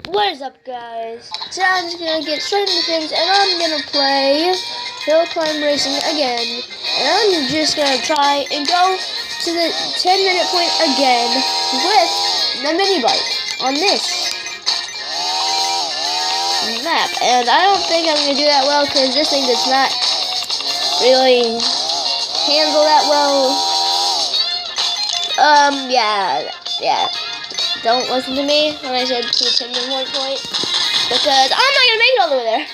What is up, guys? Today I'm just gonna get straight into things, and I'm gonna play Hill Climb Racing again. And I'm just gonna try and go to the 10-minute point again with the mini bike on this map. And I don't think I'm gonna do that well because this thing does not really handle that well. Yeah. Don't listen to me when I said to the 10-minute point because I'm not gonna make it all the way there.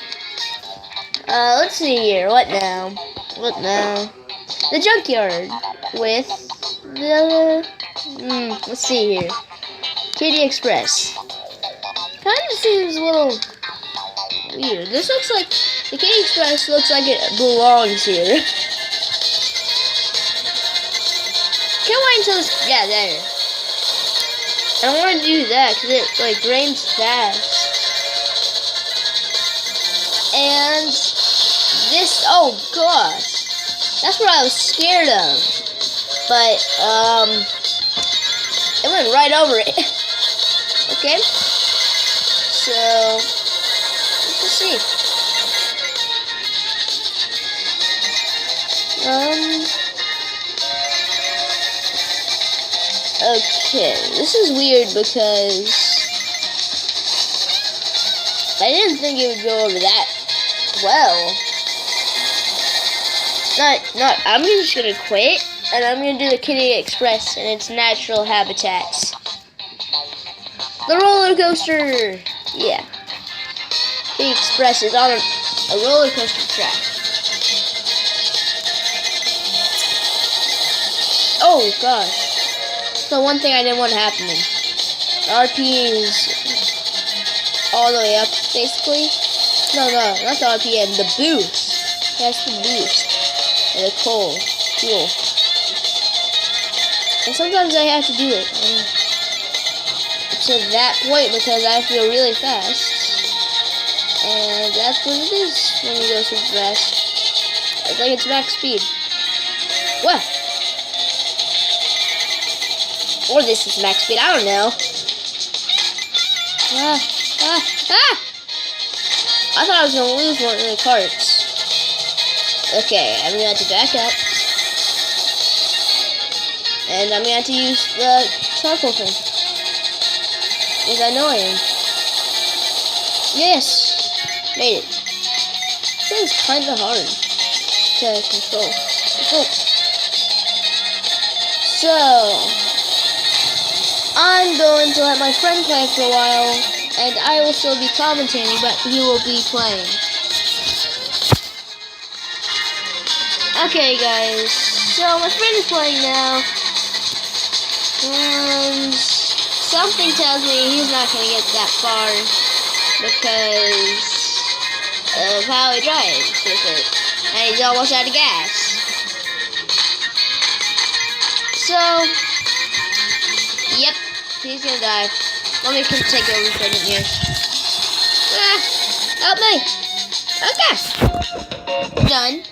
Let's see here. What now? The junkyard with the let's see here. Kitty Express. Kind of seems a little weird. This looks like the Kitty Express looks like it belongs here. Can't wait until this. Yeah, there. I don't want to do that because it like rains fast. And this, oh gosh, that's what I was scared of. But it went right over it. Okay, so let's just see. Okay, this is weird because I didn't think it would go over that well. I'm just gonna quit and I'm gonna do the Kitty Express in its natural habitats. The roller coaster! Yeah. Kitty Express is on a roller coaster track. Oh gosh. The one thing I didn't want happening. The RP is all the way up, basically. No, not the RPM, the boost. That's the boost. And the fuel. And sometimes I have to do it. To that point because I feel really fast. And that's what it is when you go super fast. It's like it's max speed. What? Or this is max speed, I don't know. I thought I was gonna lose one of the carts. Okay, I'm gonna have to back up. And I'm gonna have to use the charcoal thing. Because I know I am. Yes! Made it. This is kinda hard to control. So I'm going to let my friend play for a while, and I will still be commentating, but he will be playing. Okay, guys, so my friend is playing now, and something tells me he's not going to get that far because of how he drives with it, and he's almost out of gas. So yep, he's gonna die. Let me take over for him here. Help me! Okay, done.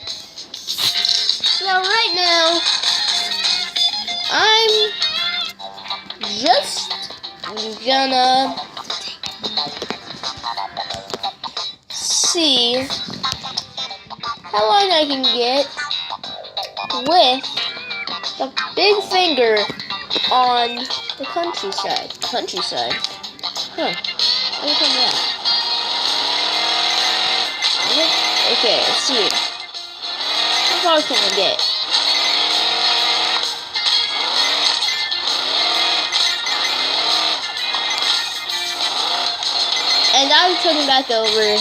So right now, I'm just gonna see how long I can get with the big finger on the countryside. Huh. Let me come back. Okay, let's see. How far can I get? And I'm turning back over.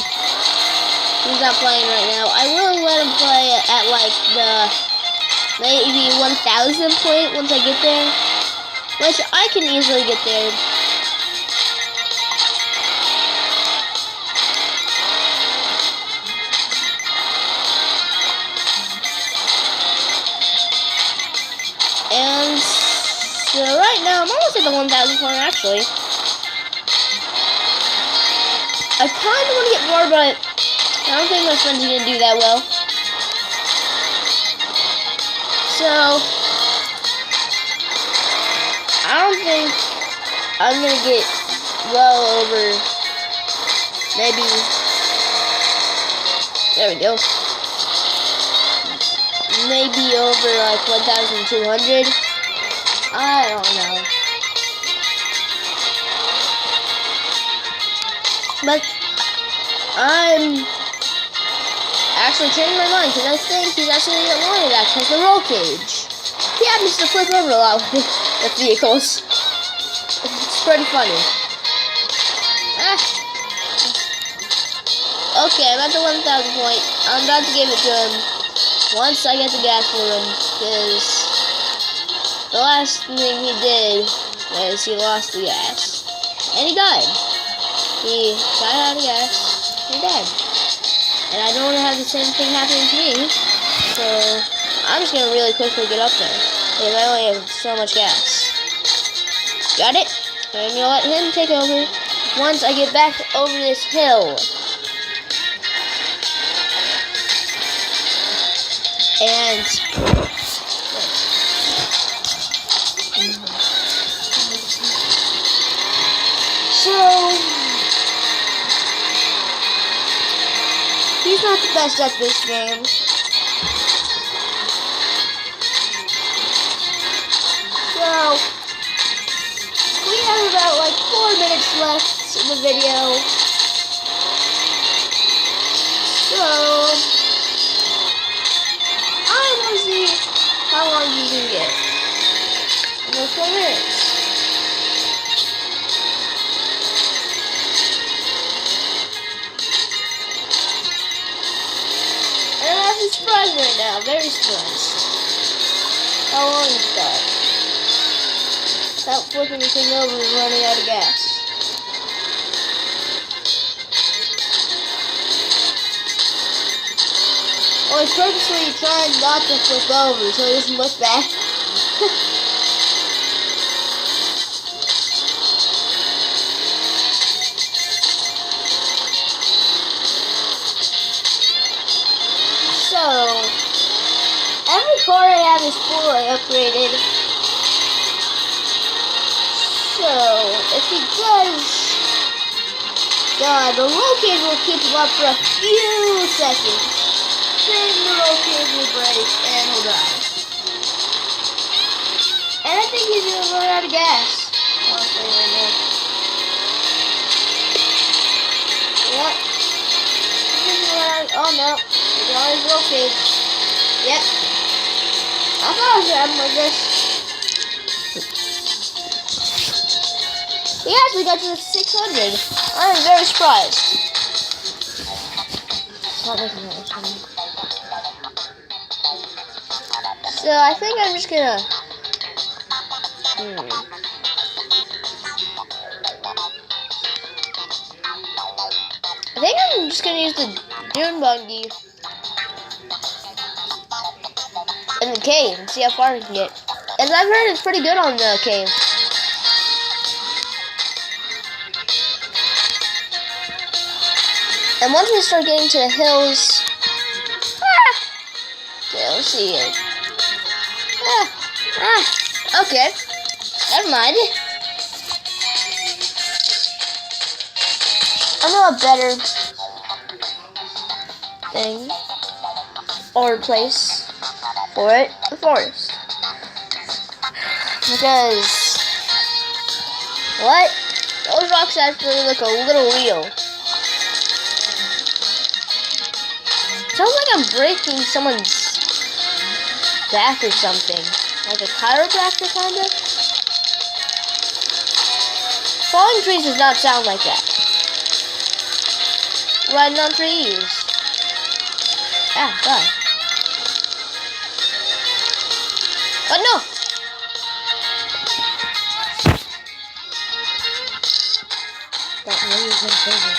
He's not playing right now. I will let him play at like the maybe 1000 point once I get there. Which I can easily get there. And so right now I'm almost at the 1000 point actually. I kind of want to get more, but I don't think my friend's gonna do that well. So I don't think I'm gonna get well over maybe, there we go, maybe over like 1,200. I don't know. But I'm actually changing my mind because I think he's actually a lion that has the roll cage. He happens to flip over a lot with vehicles. It's pretty funny. Okay, I'm at the 1,000 point. I'm about to give it to him once I get the gas for him, because the last thing he did was he lost the gas. And he died. He got out of gas. He died. And I don't want to have the same thing happening to me. So I'm just going to really quickly get up there. Because I only have so much gas. Got it? I'm going to let him take over once I get back over this hill. And so he's not the best at this game. So we have about like 4 minutes left in the video. So I want to see how long you can get. Almost 4 minutes. And I'm actually surprised right now, very surprised. How long is that? Without flipping the thing over and running out of gas. Well, he's purposely trying not to flip over so it doesn't look bad. So, every car I have is fully upgraded. So, if he does die, the roll cage will keep him up for a few seconds. Then the roll cage will break and he'll die. And I think he's gonna run out of gas. Honestly, right now. Yep. He's gonna run out. Oh no. He's on his roll cage. Yep. I thought I was gonna have him like this. He actually got to the 600. I am very surprised. Stop making noise for me. So I think I'm just gonna I think I'm just gonna use the dune buggy in the cave and see how far we can get. As I've heard, it's pretty good on the cave. And once we start getting to the hills, okay, let's see here. Okay, never mind. I know a better thing or place for it, the forest. Because what? Those rocks actually look a little real. Sounds like I'm breaking someone's back or something. Like a chiropractor, kinda? Falling trees does not sound like that. Riding on trees. Ah, God. But no! That really is crazy.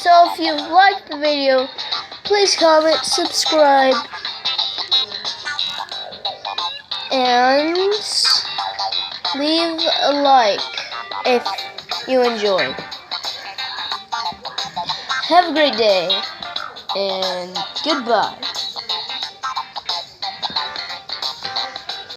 So if you liked the video, please comment, subscribe, and leave a like if you enjoyed. Have a great day, and goodbye.